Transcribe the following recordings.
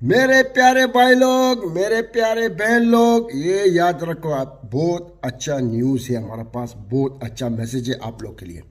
मेरे प्यारे भाई लोग, मेरे प्यारे बहन लोग, ये याद रखो, आप बहुत अच्छा न्यूज़ है हमारे पास, बहुत अच्छा मैसेज है आप लोग के लिए।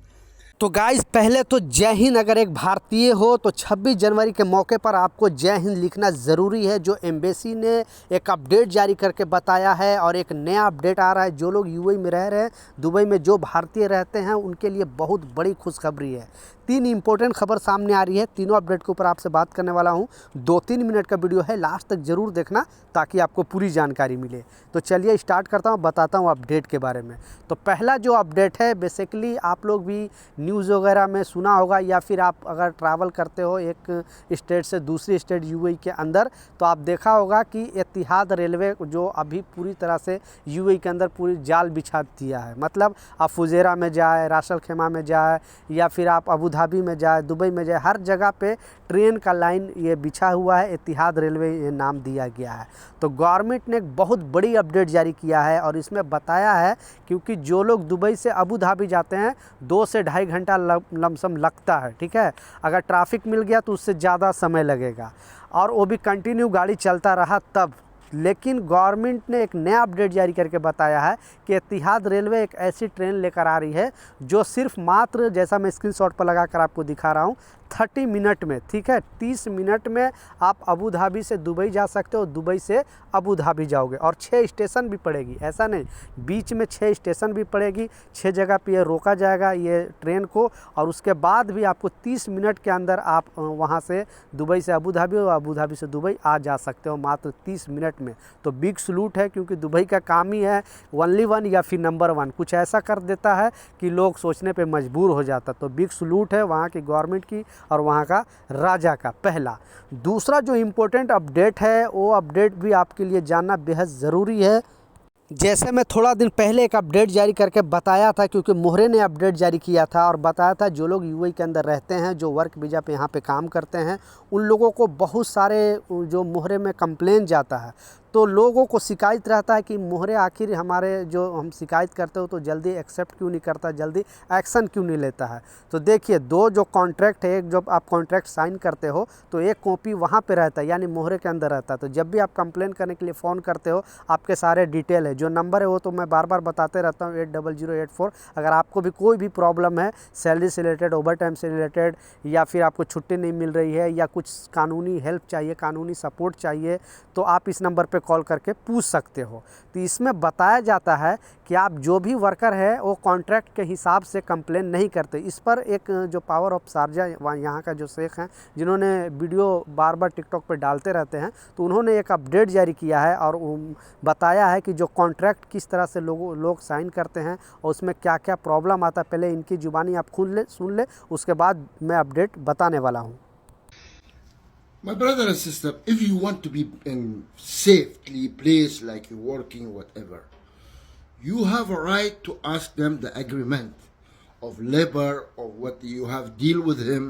तो गाइस, पहले तो जय हिंद। अगर एक भारतीय हो तो 26 जनवरी के मौके पर आपको जय हिंद लिखना ज़रूरी है। जो एम्बेसी ने एक अपडेट जारी करके बताया है और एक नया अपडेट आ रहा है। जो लोग यूएई में रह रहे हैं, दुबई में जो भारतीय रहते हैं, उनके लिए बहुत बड़ी खुशखबरी है। 3 इंपॉर्टेंट खबर सामने आ रही है। तीनों अपडेट के ऊपर आपसे बात करने वाला हूँ। 2-3 मिनट का वीडियो है, लास्ट तक ज़रूर देखना ताकि आपको पूरी जानकारी मिले। तो चलिए स्टार्ट करता हूँ, बताता हूँ अपडेट के बारे में। तो पहला जो अपडेट है, बेसिकली आप लोग भी न्यूज़ वगैरह में सुना होगा, या फिर आप अगर ट्रैवल करते हो एक स्टेट से दूसरी स्टेट यूएई के अंदर, तो आप देखा होगा कि इत्तिहाद रेलवे जो अभी पूरी तरह से यूएई के अंदर पूरी जाल बिछा दिया है। मतलब आप फुजेरा में जाए, रास अल खैमा में जाए, या फिर आप अबू धाबी में जाए, दुबई में जाए, हर जगह पे ट्रेन का लाइन ये बिछा हुआ है। इत्तिहाद रेलवे ये नाम दिया गया है। तो गवर्नमेंट ने एक बहुत बड़ी अपडेट जारी किया है और इसमें बताया है, क्योंकि जो लोग दुबई से अबू धाबी जाते हैं 2 से ढाई घंटा लमसम लगता है, ठीक है। अगर ट्रैफिक मिल गया तो उससे ज़्यादा समय लगेगा, और वो भी कंटिन्यू गाड़ी चलता रहा तब। लेकिन गवर्नमेंट ने एक नया अपडेट जारी करके बताया है कि इत्तिहाद रेलवे एक ऐसी ट्रेन लेकर आ रही है जो सिर्फ मात्र, जैसा मैं स्क्रीनशॉट पर लगा कर आपको दिखा रहा हूँ, 30 मिनट में, ठीक है, 30 मिनट में आप अबू धाबी से दुबई जा सकते हो, दुबई से अबू धाबी जाओगे। और 6 स्टेशन भी पड़ेगी, ऐसा नहीं, बीच में 6 स्टेशन भी पड़ेगी, 6 जगह पे ये रोका जाएगा ये ट्रेन को, और उसके बाद भी आपको 30 मिनट के अंदर आप वहाँ से दुबई से अबू धाबी और अबू धाबी से दुबई आ जा सकते हो, मात्र 30 मिनट में। तो बिग सलूट है, क्योंकि दुबई का काम ही है ओनली वन या फिर नंबर 1, कुछ ऐसा कर देता है कि लोग सोचने पे मजबूर हो जाता। तो बिग सलूट है वहाँ की गवर्नमेंट की और वहाँ का राजा का। पहला। दूसरा जो इम्पोर्टेंट अपडेट है, वो अपडेट भी आपके लिए जानना बेहद ज़रूरी है। जैसे मैं थोड़ा दिन पहले एक अपडेट जारी करके बताया था, क्योंकि मोहरे ने अपडेट जारी किया था और बताया था जो लोग यूएई के अंदर रहते हैं, जो वर्क वीज़ा पे यहाँ पे काम करते हैं, उन लोगों को बहुत सारे जो मोहरे में कंप्लेन जाता है। तो लोगों को शिकायत रहता है कि मोहरे आखिर हमारे जो हम शिकायत करते हो तो जल्दी एक्सेप्ट क्यों नहीं करता, जल्दी एक्शन क्यों नहीं लेता है। तो देखिए, 2 जो कॉन्ट्रैक्ट है, एक जब आप कॉन्ट्रैक्ट साइन करते हो तो एक कॉपी वहाँ पे रहता है, यानी मोहरे के अंदर रहता है। तो जब भी आप कंप्लेन करने के लिए फ़ोन करते हो, आपके सारे डिटेल है, जो नंबर है वो तो मैं बार बार बताते रहता हूँ, 80084। अगर आपको भी कोई भी प्रॉब्लम है सैलरी से रिलेटेड, ओवर टाइम से रिलेटेड, या फिर आपको छुट्टी नहीं मिल रही है, या कुछ कानूनी हेल्प चाहिए, कानूनी सपोर्ट चाहिए, तो आप इस नंबर पे कॉल करके पूछ सकते हो। तो इसमें बताया जाता है कि आप जो भी वर्कर है वो कॉन्ट्रैक्ट के हिसाब से कंप्लेन नहीं करते। इस पर एक जो पावर ऑफ शारजा यहाँ का जो शेख हैं, जिन्होंने वीडियो बार बार टिकटॉक पे डालते रहते हैं, तो उन्होंने एक अपडेट जारी किया है और बताया है कि जो कॉन्ट्रैक्ट किस तरह से लोग साइन करते हैं और उसमें क्या क्या प्रॉब्लम आता है। पहले इनकी जुबानी आप सुन ले, उसके बाद मैं अपडेट बताने वाला हूँ। My brother and sister, if you want to be in safely place like you're working, whatever, you have a right to ask them the agreement of labor or what you have deal with him.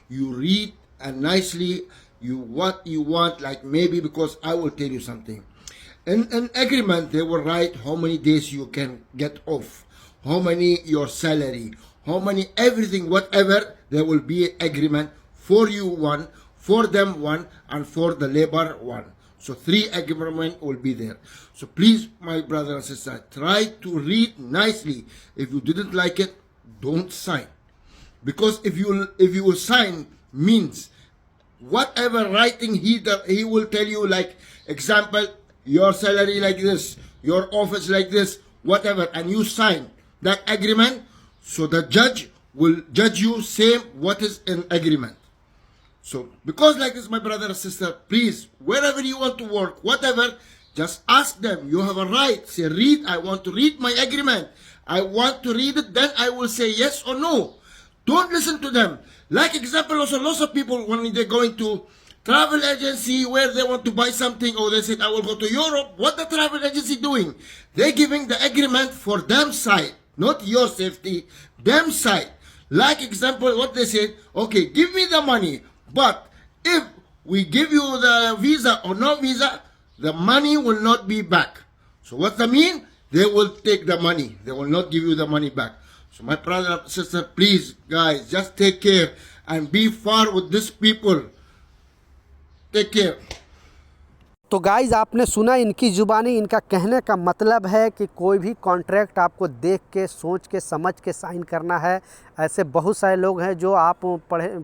You read and nicely you what you want, like maybe, because I will tell you something. In an agreement, they will write how many days you can get off, how many your salary, how many everything, whatever. There will be an agreement for you one, for them one, and for the labor one. So 3 agreement will be there. So please, my brother and sister, try to read nicely. If you didn't like it, don't sign. Because if you will sign, means whatever writing he will tell you, like example, your salary like this, your office like this, whatever, and you sign that agreement, so the judge will judge you same what is in agreement. So because like this, my brother and sister, please, wherever you want to work, whatever, just ask them. You have a right. Say, read, I want to read my agreement. I want to read it, then I will say yes or no. Don't listen to them. Like example, also lots of people, when they're going to travel agency where they want to buy something, or they said, I will go to Europe. What the travel agency doing? They're giving the agreement for them side, not your safety, them side. Like example, what they said, okay, give me the money, but if we give you the visa or no visa, the money will not be back. So what that mean? They will take the money. They will not give you the money back. So my brother and sister, please, guys, just take care and be far with these people. Take care. तो guys आपने सुना इनकी ज़ुबानी, इनका कहने का मतलब है कि कोई भी कॉन्ट्रैक्ट आपको देख के, सोच के, समझ के साइन करना है। ऐसे बहुत सारे लोग हैं जो आप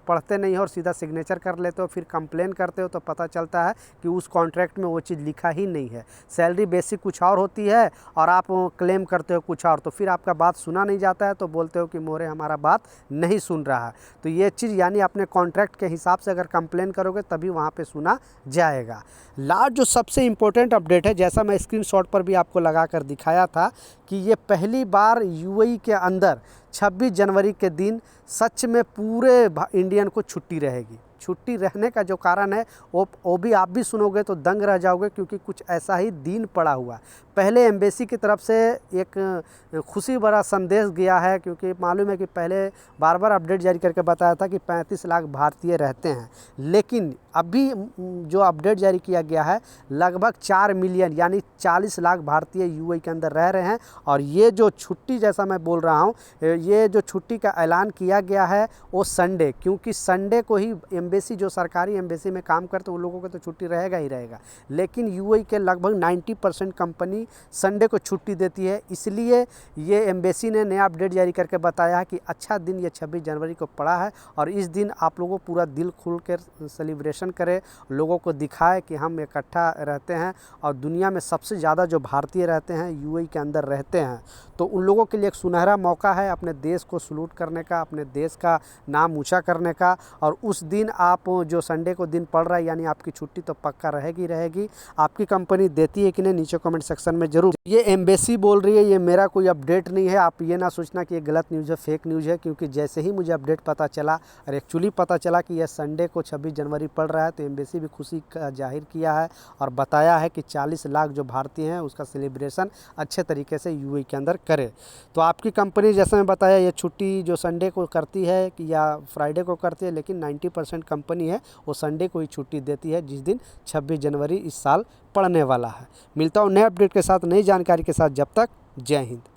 पढ़ते नहीं हो और सीधा सिग्नेचर कर लेते हो, फिर कंप्लेन करते हो तो पता चलता है कि उस कॉन्ट्रैक्ट में वो चीज़ लिखा ही नहीं है। सैलरी बेसिक कुछ और होती है और आप क्लेम करते हो कुछ और, तो फिर आपका बात सुना नहीं जाता है तो बोलते हो कि मोरे हमारा बात नहीं सुन रहा है। तो ये चीज़ यानी अपने कॉन्ट्रैक्ट के हिसाब से अगर कंप्लेन करोगे तभी वहाँ पे सुना जाएगा। लास्ट जो सबसे इम्पोर्टेंट अपडेट है, जैसा मैं स्क्रीनशॉट पर भी आपको लगा कर दिखाया था कि ये पहली बार यूएई के अंदर 26 जनवरी के दिन सच में पूरे इंडियन को छुट्टी रहेगी। छुट्टी रहने का जो कारण है वो भी आप भी सुनोगे तो दंग रह जाओगे, क्योंकि कुछ ऐसा ही दिन पड़ा हुआ। पहले एम्बेसी की तरफ से एक खुशी भरा संदेश गया है, क्योंकि मालूम है कि पहले बार बार अपडेट जारी करके बताया था कि 35 लाख भारतीय रहते हैं, लेकिन अभी जो अपडेट जारी किया गया है लगभग 4 मिलियन यानी 40 लाख भारतीय यूएई के अंदर रह रहे हैं। और ये जो छुट्टी, जैसा मैं बोल रहा हूँ, ये जो छुट्टी का ऐलान किया गया है वो संडे, क्योंकि संडे को ही एम्बेसी, जो सरकारी एम्बेसी में काम करते हैं उन लोगों को तो छुट्टी रहेगा ही रहेगा, लेकिन यूएई के लगभग 90% कंपनी संडे को छुट्टी देती है। इसलिए ये एम्बेसी ने नया अपडेट जारी करके बताया है कि अच्छा दिन ये 26 जनवरी को पड़ा है और इस दिन आप लोगों को पूरा दिल खुल कर सेलिब्रेशन करें, लोगों को दिखाए कि हम इकट्ठा रहते हैं और दुनिया में सबसे ज़्यादा जो भारतीय रहते हैं यूएई के अंदर रहते हैं, तो उन लोगों के लिए एक सुनहरा मौका है अपने देश को सलूट करने का, अपने देश का नाम ऊँचा करने का। और उस दिन आप जो संडे को दिन पड़ रहा है यानी आपकी छुट्टी तो पक्का रहेगी रहेगी। आपकी कंपनी देती है कि नहीं, नीचे कमेंट सेक्शन में जरूर। ये एम्बेसी बोल रही है, ये मेरा कोई अपडेट नहीं है। आप ये ना सोचना कि ये गलत न्यूज़ है, फेक न्यूज़ है, क्योंकि जैसे ही मुझे अपडेट पता चला और एक्चुअली पता चला कि यह संडे को 26 जनवरी पड़ रहा है, तो एम्बेसी भी खुशी का जाहिर किया है और बताया है कि 40 लाख जो भारतीय हैं उसका सेलिब्रेशन अच्छे तरीके से यूएई के अंदर करे। तो आपकी कंपनी, जैसे मैं बताया, ये छुट्टी जो संडे को करती है कि या फ्राइडे को करती है, लेकिन 90% कंपनी है वो संडे को ही छुट्टी देती है, जिस दिन 26 जनवरी इस साल पड़ने वाला है। मिलता हूँ नए अपडेट के साथ, नई जानकारी के साथ। जब तक जय हिंद।